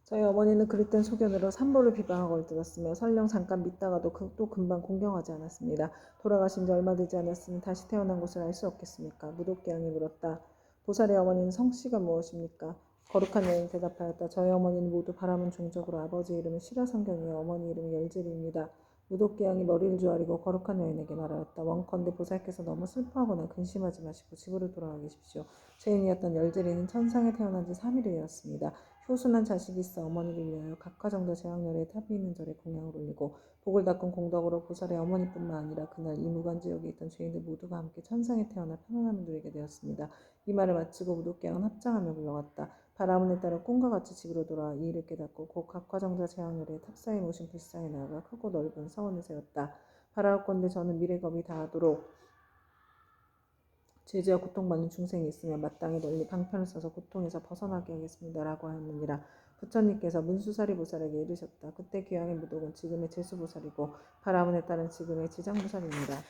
저희 어머니는 그릇된 소견으로 산보를 비방하고 얼뜨렸으며 설령 잠깐 믿다가도 또 금방 공경하지 않았습니다. 돌아가신 지 얼마 되지 않았으니 다시 태어난 곳을 알 수 없겠습니까? 무도께양이 물었다. 보살의 어머니는 성씨가 무엇입니까? 거룩한 여인이 대답하였다. 저희 어머니는 모두 바람은 종적으로 아버지 이름은 시라성경이요 어머니 이름은 열제리입니다. 무도께양이 머리를 조아리고 거룩한 여인에게 말하였다. 원컨대 보살께서 너무 슬퍼하거나 근심하지 마시고 집으로 돌아가 계십시오. 죄인이었던 열제리는 천상에 태어난 지 3일이 되었습니다. 효순한 자식이 있어 어머니를 위하여 각화정도 제왕열에 탑이 있는 절에 공양을 올리고 복을 닦은 공덕으로 보살의 어머니뿐만 아니라 그날 이 무간지역에 있던 죄인들 모두가 함께 천상에 태어나 편안함을 누리게 되었습니다. 이 말을 마치고 무도께양은 합장하며 물러갔다. 바라문에 따라 꿈과 같이 집으로 돌아와 이 일을 깨닫고 곧 각화정자 제왕열에 탑사에 모신 불상에 나아가 크고 넓은 서원을 세웠다. 바라옵건대 저는 미래겁이 다하도록 죄지어 고통받는 중생이 있으면 마땅히 널리 방편을 써서 고통에서 벗어나게 하겠습니다. 라고 하였느니라. 부처님께서 문수사리 보살에게 이르셨다. 그때 귀양의 무독은 지금의 제수보살이고 바라문에 따른 지금의 지장보살입니다.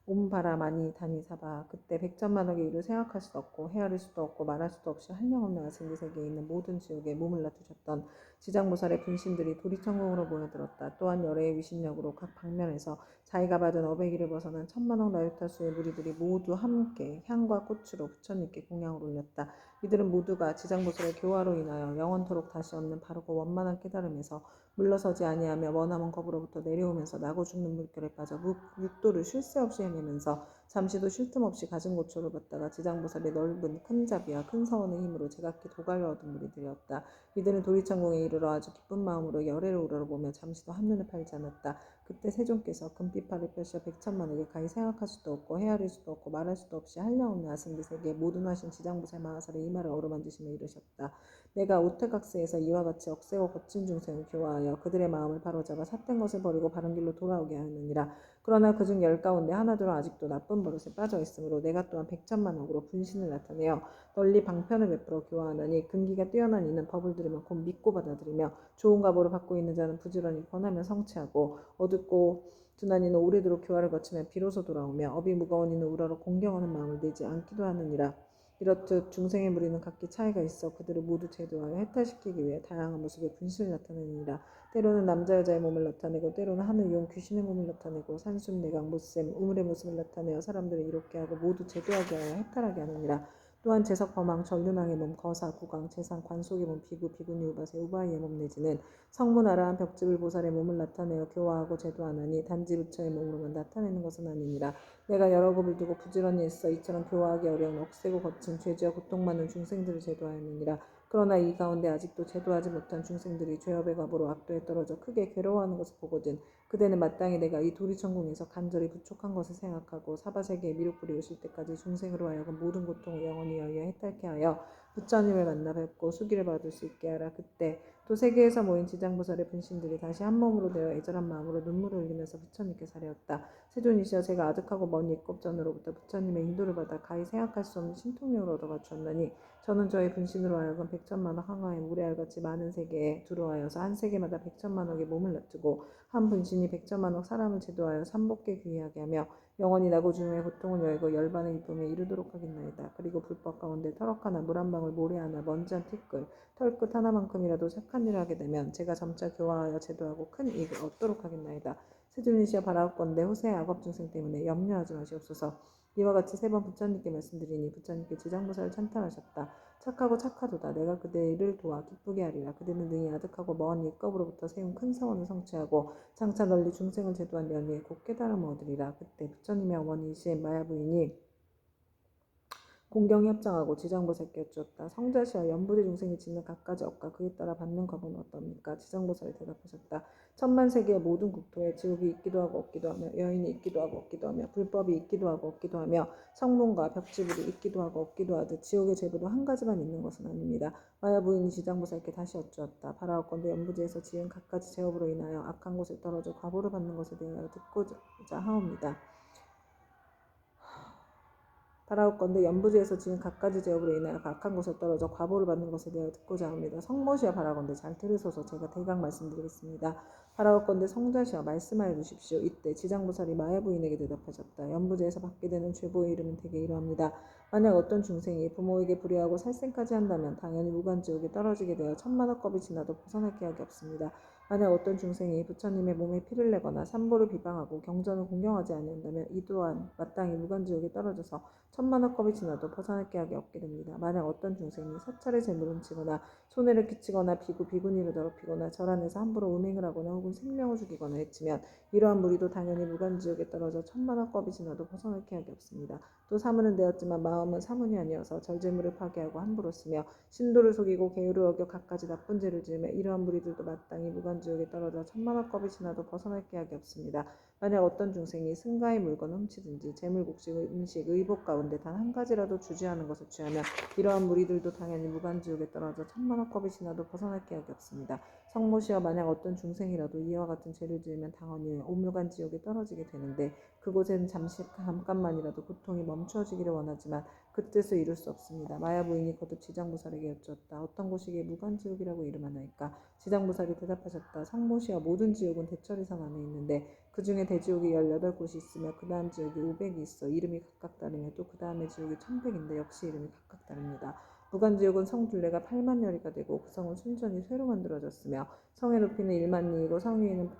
옴바라마니 다니사바 그때 백천만억의 일을 생각할 수도 없고 헤아릴 수도 없고 말할 수도 없이 한량없는 아승기 세계에 있는 모든 지옥에 몸을 놔두셨던 지장보살의 분신들이 도리천궁으로 모여들었다. 또한 열애의 위신력으로 각 방면에서 자기가 받은 어배기를 벗어난 천만억 나유타수의 무리들이 모두 함께 향과 꽃으로 부처님께 공양을 올렸다. 이들은 모두가 지장보살의 교화로 인하여 영원토록 다시 없는 바르고 원만한 깨달음에서 물러서지 아니하며 머나먼 겁으로부터 내려오면서 나고 죽는 물결에 빠져 육도를 쉴 새 없이 헤매면서 잠시도 쉴 틈 없이 가진 고초를 받다가 지장보살의 넓은 큰 자비와 큰 서원의 힘으로 제각기 도가를 얻은 무리들이었다. 이들은 도리천궁에 이르러 아주 기쁜 마음으로 열애를 우러러보며 잠시도 한눈을 팔지 않았다. 그때 세존께서 금빛팔을 펴시어 백천만에게 가히 생각할 수도 없고 헤아릴 수도 없고 말할 수도 없이 한량없는 아승기 세계에 모든 하신 지장보살 마하살의 이마를 어루만지시며 이르셨다. 내가 우택각세에서 이와 같이 억세고 거친 중생을 교화하여 그들의 마음을 바로잡아 삿된 것을 버리고 바른 길로 돌아오게 하느니라. 그러나 그중 10가운데 하나둘은 아직도 나쁜 버릇에 빠져 있으므로 내가 또한 백천만억으로 분신을 나타내어 널리 방편을 베풀어 교화하느니 근기가 뛰어난 이는 법을 들으면 곧 믿고 받아들이며 좋은 가보를 받고 있는 자는 부지런히 권하며 성취하고 어둡고 둔한 이는 오래도록 교화를 거치면 비로소 돌아오며 업이 무거운 이는 우러러 공경하는 마음을 내지 않기도 하느니라. 이렇듯 중생의 무리는 각기 차이가 있어 그들을 모두 제도하여 해탈시키기 위해 다양한 모습의 분신을 나타내느니라. 때로는 남자 여자의 몸을 나타내고 때로는 하늘 용 귀신의 몸을 나타내고 산숨 내강 못샘 우물의 모습을 나타내어 사람들을 이롭게 하고 모두 제도하게 하여 해탈하게 하느니라. 또한 제석 범왕 전륜왕의 몸 거사 구강 재상 관속의 몸 비구 비구니 우바세 우바이의 몸 내지는 성문 아라한 벽지불 보살의 몸을 나타내어 교화하고 제도하나니 단지 부처의 몸으로만 나타내는 것은 아니니라. 내가 여러 겁을 두고 부지런히 애써 이처럼 교화하기 어려운 억세고 거친 죄지어 고통받는 중생들을 제도하였느니라. 그러나 이 가운데 아직도 제도하지 못한 중생들이 죄업의 갑으로 악도에 떨어져 크게 괴로워하는 것을 보거든 그대는 마땅히 내가 이 도리천궁에서 간절히 부족한 것을 생각하고 사바세계에 미륵불이 오실 때까지 중생으로 하여금 모든 고통을 영원히 여의어 해탈케 하여 부처님을 만나 뵙고 수기를 받을 수 있게 하라. 그때 또 세계에서 모인 지장보살의 분신들이 다시 한 몸으로 되어 애절한 마음으로 눈물을 흘리면서 부처님께 사려었다. 세존이시여 제가 아득하고 먼 옛겁전으로부터 부처님의 인도를 받아 가히 생각할 수 없는 신통력을 얻어 갖추었나니 저는 저의 분신으로 하여금 백천만억 항아의 모래알같이 많은 세계에 두루하여서 한 세계마다 백천만억의 몸을 놔두고 한 분신이 백천만억 사람을 제도하여 삼복계 귀하게 하며 영원히 나고 죽음의 고통을 여의고 열반의 기쁨에 이르도록 하겠나이다. 그리고 불법 가운데 터럭 하나 물 한 방울 모래 하나 먼지 한 티끌 털끝 하나만큼이라도 착한 일을 하게 되면 제가 점차 교화하여 제도하고 큰 이익을 얻도록 하겠나이다. 세존이시여 바라옵건대 후세의 악업 중생 때문에 염려하지 마시옵소서. 이와 같이 세 번 부처님께 말씀드리니 부처님께 지장보살을 찬탄하셨다. 착하고 착하도다. 내가 그대를 도와 기쁘게 하리라. 그대는 능히 아득하고 먼 옛겁으로부터 세운 큰 사원을 성취하고 장차 널리 중생을 제도한 연후에 곧 깨달음을 얻으리라. 그때 부처님의 어머니이신 마야 부인이 공경이 합장하고 지장보살께 여쭈었다. 성자시여 연부리 중생이 짓는 갖가지 업과 그에 따라 받는 겁은 어떠합니까? 지장보살이 대답하셨다. 천만세계의 모든 국토에 지옥이 있기도 하고 없기도 하며 여인이 있기도 하고 없기도 하며 불법이 있기도 하고 없기도 하며 성문과 벽지불이 있기도 하고 없기도 하듯 지옥의 제도도 한 가지만 있는 것은 아닙니다. 마야 부인이 지장보살께 다시 여쭈었다. 바라옵건대 연부지에서 지은 갖가지 제업으로 인하여 악한 곳에 떨어져 과보를 받는 것에 대하여 듣고자 하옵니다. 바라옵건대 연부지에서 지은 갖가지 제업으로 인하여 악한 곳에 떨어져 과보를 받는 것에 대하여 듣고자 합니다. 성모시여 바라건대 잘 들으소서. 제가 대강 말씀드리겠습니다. 바라옵건대 성자시여 말씀하여 주십시오. 이때 지장보살이 마야 부인에게 대답하셨다. 연부지에서 받게 되는 죄보의 이름은 대개 이러합니다. 만약 어떤 중생이 부모에게 불의하고 살생까지 한다면 당연히 무간지옥에 떨어지게 되어 천만억겁이 지나도 벗어날 계약이 없습니다. 만약 어떤 중생이 부처님의 몸에 피를 내거나 삼보를 비방하고 경전을 공경하지 아니한다면 이 또한 마땅히 무간지옥에 떨어져서 천만억겁이 지나도 벗어날 계약이 없게 됩니다. 만약 어떤 중생이 사찰에 재물을 훔치거나 손해를 끼치거나 비구니를 더럽히거나 절 안에서 함부로 음행을 하거나 혹은 생명을 죽이거나 해치면 이러한 무리도 당연히 무간지옥에 떨어져 천만억겁이 지나도 벗어날 계약이 없습니다. 또 사문은 되었지만 마음은 사문이 아니어서 절제물을 파괴하고 함부로 쓰며 신도를 속이고 계율을 어겨 갖가지 나쁜 죄를 지으며 이러한 무리들도 마땅히 무간지옥에 떨어져 천만억겁이 지나도 벗어날 계약이 없습니다. 만약 어떤 중생이 승가의 물건을 훔치든지 재물, 곡식, 음식, 의복 가운데 단 한 가지라도 주지하는 것을 취하면 이러한 무리들도 당연히 무간지옥에 떨어져 천만억겁이 지나도 벗어날 계약이 없습니다. 성모시여 만약 어떤 중생이라도 이와 같은 죄를 지으면 당연히 오묘간 지옥에 떨어지게 되는데 그곳에는 잠깐만이라도 고통이 멈추어지기를 원하지만 그 뜻을 이룰 수 없습니다. 마야 부인이 거듭 지장보살에게 여쭈었다. 어떤 곳이기에 무간지옥이라고 이름하나이까? 지장보살이 대답하셨다. 성모시여 모든 지옥은 대처리산 안에 있는데 그 중에 대지옥이 18곳이 있으며 그 다음 지옥이 500이 있어 이름이 각각 다르며 또 그 다음에 지옥이 1100인데 역시 이름이 각각 다릅니다. 무간지옥은 성 둘레가 8만 여리가 되고 그 성은 순전히 쇠로 만들어졌으며 성의 높이는 1만 리이고 성 위에는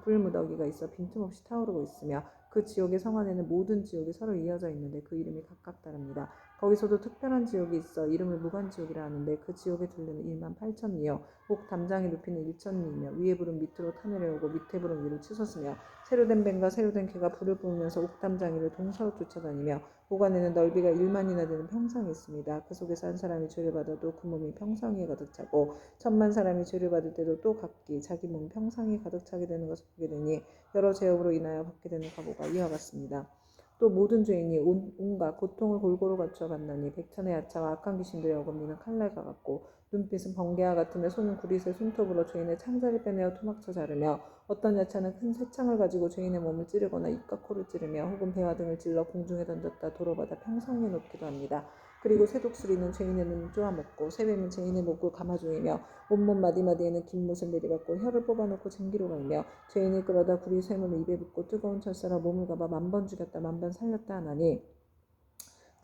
불무더기가 있어 빈틈없이 타오르고 있으며 그 지옥의 성 안에는 모든 지옥이 서로 이어져 있는데 그 이름이 각각 다릅니다. 거기서도 특별한 지옥이 있어 이름을 무간지옥이라 하는데 그 지옥의 둘레는 1만 8천 리여 옥 담장의 높이는 1천 리이며 위에 불은 밑으로 타내려오고 밑에 불은 위로 치솟으며 새로 된 뱀과 새로 된 개가 불을 뿜으면서 옥 담장이를 동서로 쫓아다니며 옥 안에는 넓이가 1만이나 되는 평상이 있습니다. 그 속에서 한 사람이 죄를 받아도 그 몸이 평상위에 가득 차고 1000만 사람이 죄를 받을 때도 또 각기 자기 몸 평상위에 가득 차게 되는 것을 보게 되니 여러 죄업으로 인하여 받게 되는 과보가 이와 같습니다. 또 모든 죄인이 온갖 고통을 골고루 갖추어 갔나니 백천의 야차와 악한 귀신들의 어금니는 칼날과 같고 눈빛은 번개와 같으며 손은 구릿의 손톱으로 죄인의 창자를 빼내어 토막쳐 자르며 어떤 야차는 큰 쇠창을 가지고 죄인의 몸을 찌르거나 입과 코를 찌르며 혹은 배와 등을 찔러 공중에 던졌다 도로받아 평상에 놓기도 합니다. 그리고 쇠독수리는 죄인의 눈을 쪼아먹고 쇠뱀은 죄인의 목을 감아조이며 온몸 마디마디에는 긴 못을 내리받고 혀를 뽑아놓고 쟁기로 갈며 죄인을 끌어다 구리 쇠문을 입에 붓고 뜨거운 철사라 몸을 감아 만번 죽였다 만번 살렸다 하나니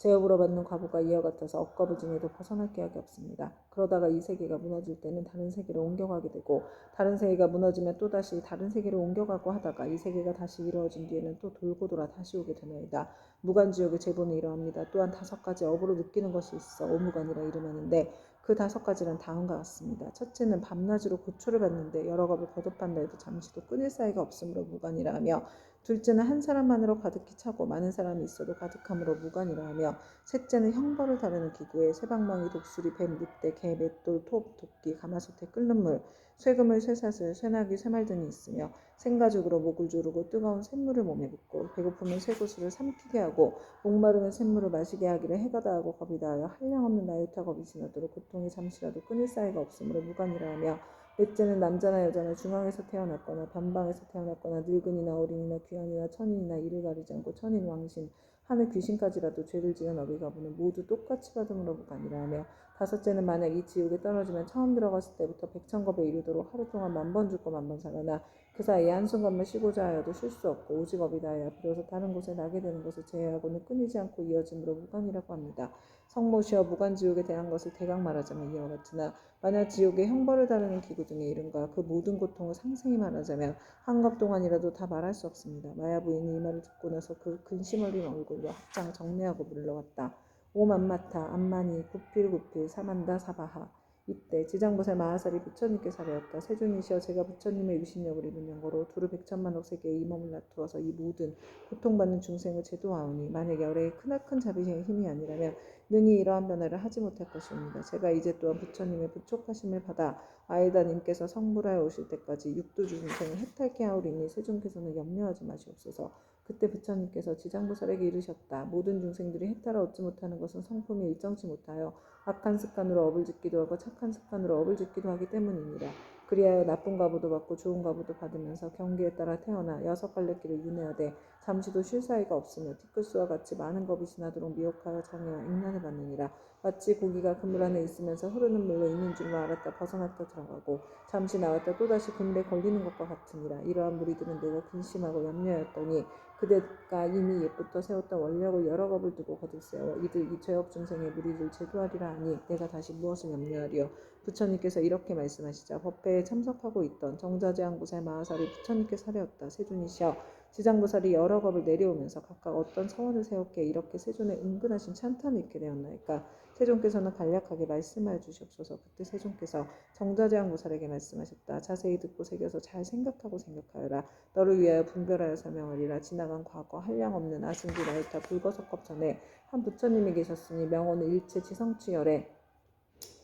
제업으로 받는 과보가 이와 같아서 억겁을 지내도 벗어날 계약이 없습니다. 그러다가 이 세계가 무너질 때는 다른 세계로 옮겨가게 되고 다른 세계가 무너지면 또다시 다른 세계로 옮겨가고 하다가 이 세계가 다시 이루어진 뒤에는 또 돌고 돌아 다시 오게 되나이다. 무간지옥의 제보는 이러합니다. 또한 5가지 업으로 느끼는 것이 있어 오무간이라 이름하는데 그 5가지는 다음과 같습니다. 첫째는 밤낮으로 고초를 받는데 여러 겁을 거듭한다 해도 잠시도 끊을 사이가 없으므로 무간이라 하며 둘째는 한 사람만으로 가득히 차고 많은 사람이 있어도 가득함으로 무간이라 하며 셋째는 형벌을 다루는 기구에 쇠방망이, 독수리, 뱀, 늑대, 개, 맷돌, 톱, 도끼, 가마솥에 끓는 물, 쇠그물, 쇠사슬, 쇠나귀, 쇠말 등이 있으며 생가죽으로 목을 조르고 뜨거운 샘물을 몸에 붓고 배고프면 쇠구슬을 삼키게 하고 목마르면 샘물을 마시게 하기를 해가 다하고 겁이 다하여 한량없는 나유타 겁이 지나도록 고통이 잠시라도 끊을 사이가 없으므로 무간이라 하며 넷째는 남자나 여자나 중앙에서 태어났거나 변방에서 태어났거나 늙은이나 어린이나 귀한이나 천인이나 이를 가리지 않고 천인 왕신 하늘 귀신까지라도 죄를 지은 어비 가부는 모두 똑같이 받음으로 무간이라 하며 다섯째는 만약 이 지옥에 떨어지면 처음 들어갔을 때부터 백천겁에 이르도록 하루 동안 만번 죽고 만번 살아나 그 사이에 한순간만 쉬고자 하여도 쉴 수 없고 오직 업이 다하여 비로소 다른 곳에 나게 되는 것을 제외하고는 끊이지 않고 이어짐으로 무간이라고 합니다. 성모시어 무간지옥에 대한 것을 대강 말하자면 이와 같으나 만약 지옥의 형벌을 다루는 기구 등의 이름과 그 모든 고통을 상세히 말하자면 한갑 동안이라도 다 말할 수 없습니다. 마야 부인이 이 말을 듣고 나서 그 근심 어린 얼굴로 합장 정례하고 물러갔다. 오 만마타 암마니 구필구필 사만다 사바하. 이때 지장보살 마하살이 부처님께 사례었다. 세존이시여 제가 부처님의 유신력을 입은 영거로 두루 백천만억 세계에 이 몸을 놔두어서 이 모든 고통받는 중생을 제도하오니 만약 열애의 크나큰 자비의 힘이 아니라면 능히 이러한 변화를 하지 못할 것입니다. 제가 이제 또한 부처님의 부촉하심을 받아 아이다님께서 성불하여 오실 때까지 육두주 중생을 해탈케 하오리니 세존께서는 염려하지 마시옵소서. 그때 부처님께서 지장보살에게 이르셨다. 모든 중생들이 해탈을 얻지 못하는 것은 성품이 일정치 못하여 악한 습관으로 업을 짓기도 하고 착한 습관으로 업을 짓기도 하기 때문입니다. 그리하여 나쁜 과보도 받고 좋은 과보도 받으면서 경계에 따라 태어나 6갈래길을 윤회하되 잠시도 쉴 사이가 없으며 티끌수와 같이 많은 겁이 지나도록 미혹하여 장애와 액난을 받느니라. 마치 고기가 그물 안에 있으면서 흐르는 물로 있는 줄로 알았다 벗어났다 들어가고 잠시 나왔다 또다시 그물에 걸리는 것과 같으니라. 이러한 무리들은 내가 근심하고 염려하였더니 그대가 이미 옛부터 세웠던 원력을 여러 겁을 두고 거듭 세워 이들 이 죄업 중생의 무리를 제도하리라 하니 내가 다시 무엇을 염려하리요. 부처님께서 이렇게 말씀하시자 법회에 참석하고 있던 정자제왕보살 마하살이 부처님께 사려었다. 세존이시여, 지장보살이 여러 겁을 내려오면서 각각 어떤 서원을 세웠기에 이렇게 세존의 은근하신 찬탄을 잊게 되었나이까. 세존께서는 간략하게 말씀하여 주시옵소서. 그때 세존께서 정자제왕보살에게 말씀하셨다. 자세히 듣고 새겨서 잘 생각하고 생각하여라. 너를 위하여 분별하여 설명하리라. 지나간 과거 한량없는 아승기 나이타 불거석겁 전에 한 부처님이 계셨으니 명호는 일체 지성취열에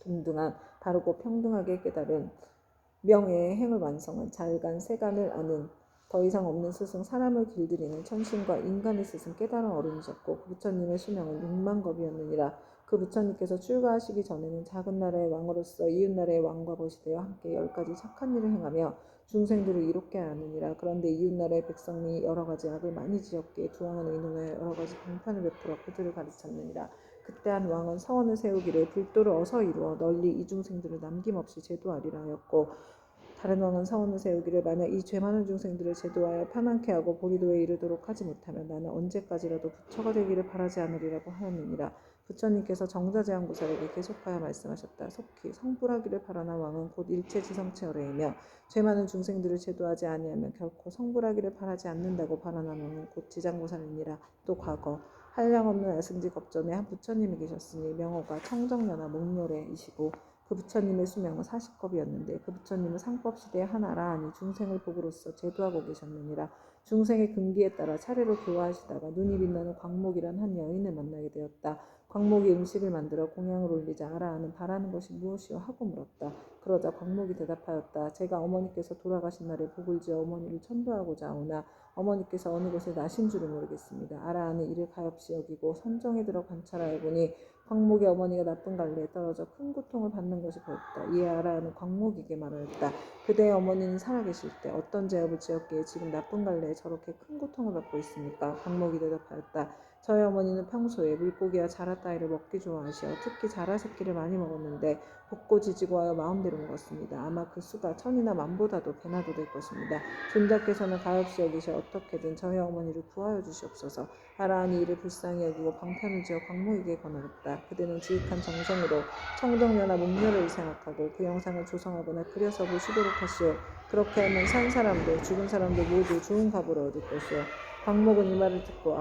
동등한 바르고 평등하게 깨달은 명예의 행을 완성한 잘간 세간을 아는 더 이상 없는 스승 사람을 길들이는 천신과 인간의 스승 깨달은 어른이셨고 그 부처님의 수명은 6만 겁이었느니라. 그 부처님께서 출가하시기 전에는 작은 나라의 왕으로서 이웃나라의 왕과 벗이 되어 함께 10가지 착한 일을 행하며 중생들을 이롭게 하느니라. 그런데 이웃나라의 백성이 여러 가지 악을 많이 지었기에 두 왕은 의논하여 여러 가지 방편을 베풀어 그들을 가르쳤느니라. 그때 한 왕은 서원을 세우기를 불도를 어서 이루어 널리 이 중생들을 남김없이 제도하리라 하였고, 다른 왕은 서원을 세우기를 만약 이 죄 많은 중생들을 제도하여 편안케 하고 보리도에 이르도록 하지 못하면 나는 언제까지라도 부처가 되기를 바라지 않으리라고 하였느니라. 부처님께서 정자제왕보살에게 계속하여 말씀하셨다. 속히 성불하기를 바라는 왕은 곧 일체지성체어레이며 죄 많은 중생들을 제도하지 아니하면 결코 성불하기를 바라지 않는다고 바라는 왕은 곧 지장보살이니라. 또 과거 한량없는 아승지 겁전에 한 부처님이 계셨으니 명호가 청정연화 목묘래이시고 그 부처님의 수명은 40겁이었는데 그 부처님은 상법시대의 한 아라하니 중생을 복으로써 제도하고 계셨느니라. 중생의 근기에 따라 차례로 교화하시다가 눈이 빛나는 광목이란 한 여인을 만나게 되었다. 광목이 음식을 만들어 공양을 올리자 아라하는 바라는 것이 무엇이오 하고 물었다. 그러자 광목이 대답하였다. 제가 어머니께서 돌아가신 날에 복을 지어 어머니를 천도하고자 하오나 어머니께서 어느 곳에 나신 줄을 모르겠습니다. 아라하는 이를 가엾이 여기고 선정에 들어 관찰하여 보니 광목의 어머니가 나쁜 갈래에 떨어져 큰 고통을 받는 것이 보였다. 이에 아라하는 광목에게 말하였다. 그대의 어머니는 살아계실 때 어떤 죄업을 지었기에 지금 나쁜 갈래에 저렇게 큰 고통을 받고 있습니까? 광목이 대답하였다. 저희 어머니는 평소에 물고기와 자라 따위를 먹기 좋아하시어 특히 자라 새끼를 많이 먹었는데 볶고 지지고 하여 마음대로 먹었습니다. 아마 그 수가 천이나 만보다도 배나도 될 것입니다. 존자께서는 가엾이 여기셔 어떻게든 저희 어머니를 구하여 주시옵소서. 아라하니 이를 불쌍히 여기고 방편을 지어 광목에게 권하였다. 그대는 지극한 정성으로 청정연화 목묘를 생각하고 그 영상을 조성하거나 그려서 보시도록 하시오. 그렇게 하면 산 사람도 죽은 사람도 모두 좋은 값으로 얻을 것이오. 광목은 이 말을 듣고